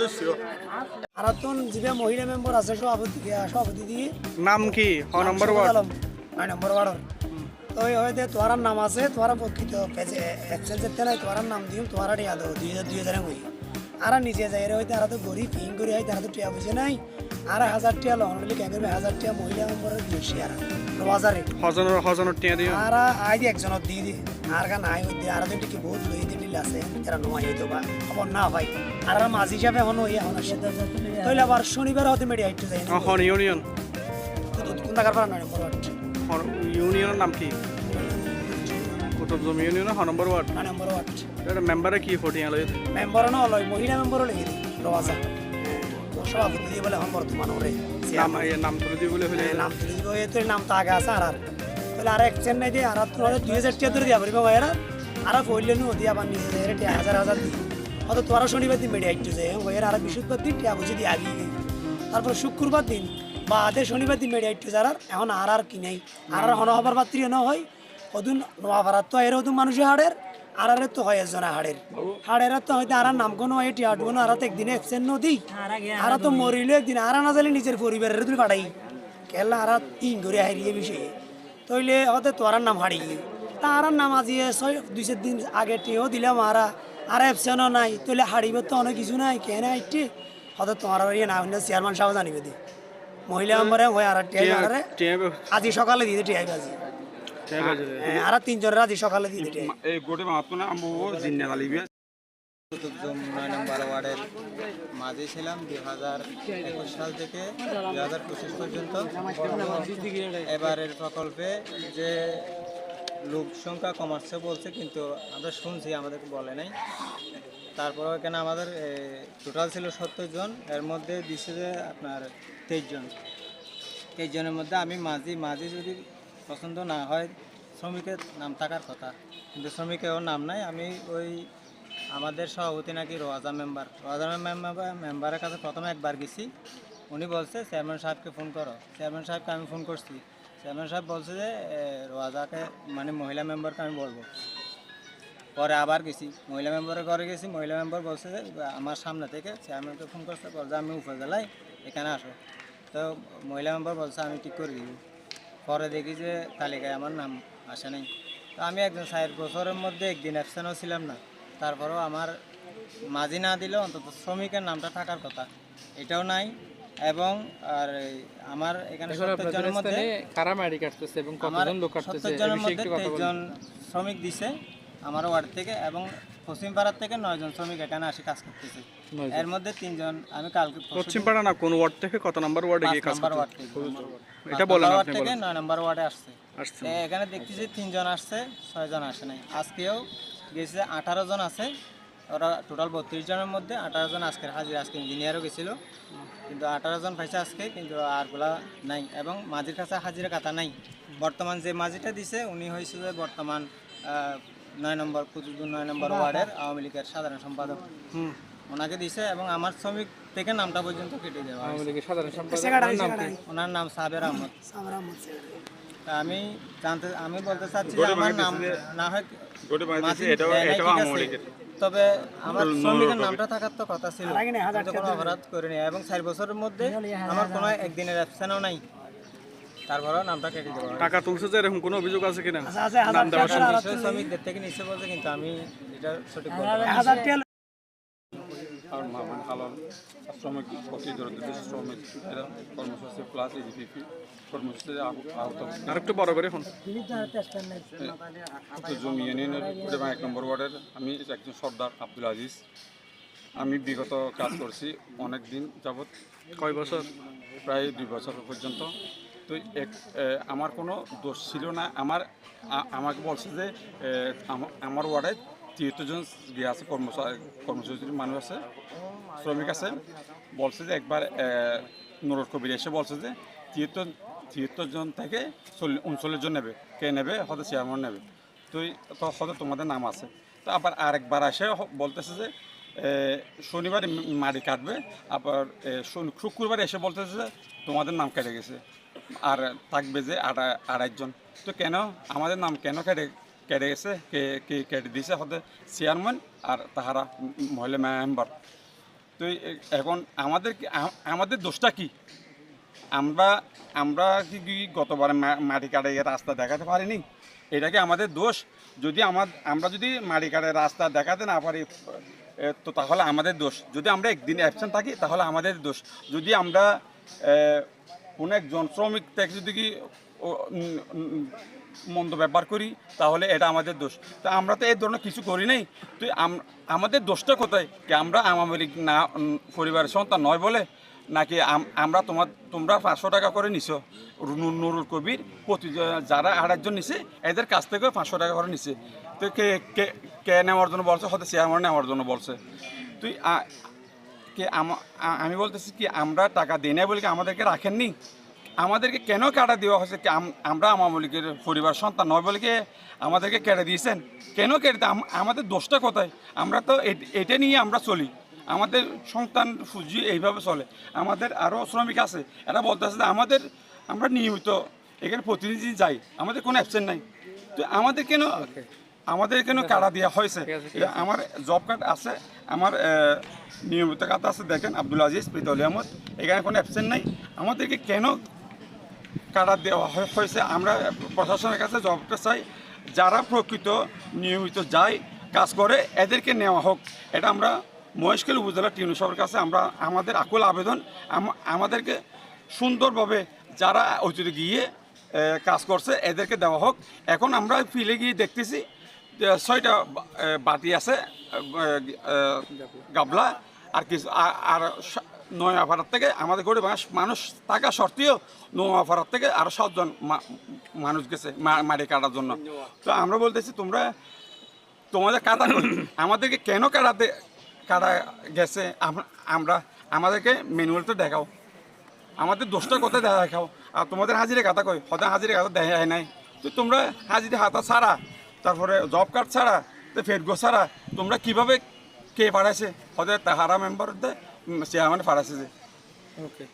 সদস্য আরাতন জিবে মহিলা মেম্বার আছে সভাপতি দিয়ে নাম কি হ নম্বর ওয়ার্ড 9 নম্বর ওয়ার্ড তো এই হয়তো তোমার নাম আছে তোমার প্রকৃত পেজে এক্সেল যেতে নাই তোমার নাম দিও তোমার টিয়া দাও 2000 হই আর নিজে যাই হয়তো আর তো গরিব ফিং করে হয় তারা তো টিয়া বুঝে নাই আর 1000 টিয়া লোন বলে কেন 1000 টিয়া মহিলা মেম্বারের দিয়েছি আর 9000 হজনের টিয়া দিও আর আই দি একজনের দিয়ে দি আর গা নাই হইতে আর দিন কি বহুত লই দিন আছে যারা নয় হইতো বা খবর না ভাই আর মাঝি হিসাবে এখন হই এখন আসে তাইলে আবার শনিবার হতে মিডিয়া একটু যাই হন ইউনিয়ন কোন জায়গার পর 9 নম্বর ওয়ার্ড ইউনিয়নের নাম কি কুতুব জমি ইউনিয়ন হ নম্বর ওয়ার্ড 9 নম্বর ওয়ার্ড এটা মেম্বারে কি ফটিয়া লই মেম্বার ন লয় মহিলা মেম্বারও লেগে দি রওয়াজা সভাপতি দিয়ে বলে এখন বর্তমান ওরে নাম তুলে দিয়ে বলে হলে নাম তুলে দিব এই তো নাম তো আগে আছে আর তাহলে আর এক চেন নাই দিয়ে আর তোমার 2000 টাকা ধরে দিয়া পারিব ভাইরা আর কইলে নো দিয়া বান নিজে যায় রে 1000 দি অত তোরা শনিবার দিন মিডিয়া একটু যায় ভাইরা আর বৃহস্পতিবার দিন টিয়া বুঝি দিয়ে আগিয়ে গই তারপর শুক্রবার দিন বা আদে শনিবার দিন মিডিয়া একটু যারা এখন আর কি নাই আর হন হবার পাত্রী ন হয় ওদিন নোয়াপাড়ার তো এর ওদিন মানুষের হাড়ের আর তো হয় একজনা হাড়ের তো হয়তো আর নাম কোনো হয় টিয়া আটবো আর তো একদিনে একসেন নদী আর তো মরিলে একদিন আর না জানি নিজের পরিবারের তুমি পাঠাই কেলা আর 3 করে হারিয়ে বিষয়ে তইলে হতে তোর নাম হারিয়ে তার নাম আজিয়ে 2-4 দিন আগে টিও দিলাম আর এপশনও নাই তইলে হারিবে তো অনেক কিছু নাই কেন আইটি হতে তোমার ইয়ে না হইলে চেয়ারম্যান সাহেব জানিবে দি মহিলা মেম্বারে হয় আর টিয়া আজি সকালে দিয়ে টিয়াই বাজি আর 3 জনের আজি সকালে দিয়ে টিয়াই এই গোটে মাত্র না আমবো জিন্না গালিবে 9 নম্বর ওয়ার্ডের মাঝে ছিলাম 2021 সাল থেকে 2025 পর্যন্ত। এবারের প্রকল্পে যে লোক সংখ্যা কমাচ্ছে বলছে, কিন্তু আমরা শুনছি, আমাদেরকে বলে নাই। তারপরেও এখানে আমাদের টোটাল ছিল 70 জন, এর মধ্যে দিচ্ছে যে আপনার 23 জন। 23 জনের মধ্যে আমি মাঝি যদি পছন্দ না হয়, শ্রমিকের নাম থাকার কথা, কিন্তু শ্রমিকেরও নাম নাই। আমি ওই আমাদের সভাপতি নাকি রোয়াজা মেম্বারের কাছে প্রথমে একবার গেছি, উনি বলছে চেয়ারম্যান সাহেবকে ফোন করো। চেয়ারম্যান সাহেবকে আমি ফোন করছি, চেয়ারম্যান সাহেব বলছে যে রোয়াজাকে মানে মহিলা মেম্বারকে আমি বলবো। পরে আবার গেছি, মহিলা মেম্বারের ঘরে গেছি, মহিলা মেম্বার বলছে যে আমার সামনে থেকে চেয়ারম্যানকে ফোন করছে, বলছে আমি উপজেলায়, এখানে আসো। তো মহিলা মেম্বার বলছে আমি ঠিক করে দিব। পরে দেখি যে তালিকায় আমার নাম আসে নাই। তো আমি একজন 4 বছরের মধ্যে একদিন অ্যাবসেন্টও ছিলাম না। তারপরেও আমার মাঝি না দিলেও অন্তত শ্রমিকের নামটা থাকার কথা, এটাও নাই। এবং আর আমার এখানে 70 জনের মধ্যে কারা মারি কাটতেছে এবং কতজন লোক কাটতেছে, 70 জনের মধ্যে 23 জন শ্রমিক দিছে আমার ওয়ার্ড থেকে, এবং পশ্চিম পাড়ার থেকে 9 জন শ্রমিক এখানে আসি কাজ করতেছে। এর মধ্যে 3 জন আমি কালকে পশ্চিম পাড়া না কোন ওয়ার্ড থেকে কত নাম্বার ওয়ার্ডে গিয়ে কাজ করতে এটা বলেন আপনি বলেন। 9 নম্বর ওয়ার্ডে আসছে। এখানে দেখতেছি 3 জন আসছে, 6 জন আসে নাই। আজকেও গেছে 18 জন আছে, ওরা টোটাল 32 জনের মধ্যে 18 জন আজকের হাজির। আজকে ইঞ্জিনিয়ারও গেছিল, কিন্তু 18 জন পাইছে আজকে, কিন্তু আরগুলা নাই। এবং মাঝির কাছে হাজিরা কাটা নাই। বর্তমান যে মাঝিটা দিছে উনি হয়েছিল বর্তমান 9 নম্বর কুতুবুদ্দিন 9 নম্বর ওয়ার্ডের আওয়ামী লীগের সাধারণ সম্পাদক, ওনাকে দিছে। এবং আমার শ্রমিক থেকে নামটা পর্যন্ত কেটে দেওয়া আওয়ামী লীগের সাধারণ সম্পাদক, ওনার নাম সাবের আহমদ। আমি বলতে চাচ্ছি যে আমার নাম না হয় তবে আমার শ্রমিকের নামটা থাকার তো কথা ছিল, কোনো অপরাধ করিনি। এবং 4 বছরের মধ্যে আমার কোনো একদিনের অ্যাবসেন্টও নাই, তারপরেও নামটা কেটে দেওয়া। টাকা তুলছে যে এরকম কোনো অভিযোগ আছে কিনা? শ্রমিকদের থেকে নিচ্ছে বলছে, কিন্তু আমি এটা সঠিক শ্রমিক শ্রমিক কর্মসূচি প্লাস এজিপিপি কর্মসূচি আহত। আর একটু বড় করে ফোন। জমি ইউনিয়নের 1 নম্বর ওয়ার্ডের আমি একজন সর্দার আব্দুল আজিজ। আমি বিগত কাজ করছি অনেক দিন যাবৎ। কয় বছর? প্রায় 2 বছর পর্যন্ত। তো আমার কোনো দোষ ছিল না। আমাকে বলছে যে আমার ওয়ার্ডে 73 জন গিয়ে আছে, কর্মসূচির মানুষ আছে, শ্রমিক আছে। বলছে যে একবার নুরুল কবির এসে বলছে যে 73 জন থেকে 39 জন নেবে। কে নেবে? হয়তো চেয়ারম্যান নেবে। তো হয়তো তোমাদের নাম আছে। তো আবার আরেকবার এসে বলতেছে যে শনিবার মাটি কাটবে, আবার শুক্রবার এসে বলতেছে যে তোমাদের নাম কেটে গেছে, আর থাকবে যে 28 জন। তো কেন আমাদের নাম কেন কেটে গেছে? কে কেটে দিয়েছে? হতে চেয়ারম্যান আর তাহারা মহিলা মেম্বার। তো এখন আমাদের দোষটা কি? আমরা আমরা কি গতবার মাটি কাটে রাস্তা দেখাতে পারিনি? এটা কি আমাদের দোষ? যদি আমরা যদি মাটি কাটে রাস্তা দেখাতে না পারি তো তাহলে আমাদের দোষ। যদি আমরা একদিন অ্যাবসেন্ট থাকি তাহলে আমাদের দোষ। যদি আমরা কোনো একজন শ্রমিক থেকে যদি কি মন্দ ব্যবহার করি তাহলে এটা আমাদের দোষ। তো আমরা তো এই ধরনের কিছু করি নাই। তো আমাদের দোষটা কোথায়? কি আমরা আওয়ামী লীগ না পরিবারের সন্তান নয় বলে, নাকি আমরা তোমরা 500 টাকা করে নিছো? নুরুল কবির যারা 8 জন নিছে এদের কাছ থেকে 500 টাকা করে নিছে। তো কে নেওয়ার জন্য বলছে? হয়তো চেয়ারম্যান নেওয়ার জন্য বলছে। তুই আমি বলতেছি কি আমরা টাকা দিই না বলে কি আমাদেরকে রাখেননি? আমাদেরকে কেন কাটা দেওয়া হয়েছে? কি আমরা আওয়ামী লীগের পরিবার সন্তান নয় বলে কি আমাদেরকে কেটে দিয়েছেন? কেন কেটে? আমাদের দোষটা কোথায়? আমরা তো এটা নিয়ে আমরা চলি, আমাদের সন্তান ফুজি এইভাবে চলে। আমাদের আরও শ্রমিক আছে, এরা বলতেছে যে আমরা নিয়মিত এখানে প্রতিনিধি যাই, আমাদের কোনো অ্যাবসেন্ট নাই। তো আমাদের কেন কাটা দেওয়া হয়েছে? আমার জব কার্ড আছে, আমার নিয়মিত কাটা আছে, দেখেন আব্দুল আজিজ পিতলি আহমদ, এখানে কোনো অ্যাবসেন্ট নাই। আমাদেরকে কেন কাটা দেওয়া হয়েছে? আমরা প্রশাসনের কাছে জবাবটা চাই। যারা প্রকৃত নিয়মিত যায় কাজ করে এদেরকে নেওয়া হোক। এটা আমরা মহেশখালী উপজেলা টিউন সবার কাছে আমাদের আকুল আবেদন, আমাদেরকে সুন্দরভাবে যারা অতীতে গিয়ে কাজ করছে এদেরকে দেওয়া হোক। এখন আমরা ফিলে গিয়ে দেখতেছি 6টা বাটি আছে গাবলা, আর কিছু আর নয়াপাড়ার থেকে আমাদের গরিব মানুষ থাকা সত্ত্বেও নয়াপাড়ার থেকে আরও 7 জন মানুষ গেছে মাটি কাটার জন্য। তো আমরা বলতেছি তোমাদের কাটা আমাদেরকে কেন কাটা গেছে? আমাদেরকে ম্যানুয়ালটা দেখাও, আমাদের দোষটা কোথায় দেখাও। আর তোমাদের হাজিরে কাটা কই? হয়তো হাজিরে কাটা দেখায় নাই। তো তোমরা হাজিরে হাতা ছাড়া, তারপরে জব কার্ড ছাড়া, তো ফেরগো ছাড়া তোমরা কীভাবে কে পাঠাইছে? হয়তো তাহারা মেম্বারদের চেয়ারম্যান পাঠাইছে যে। ওকে।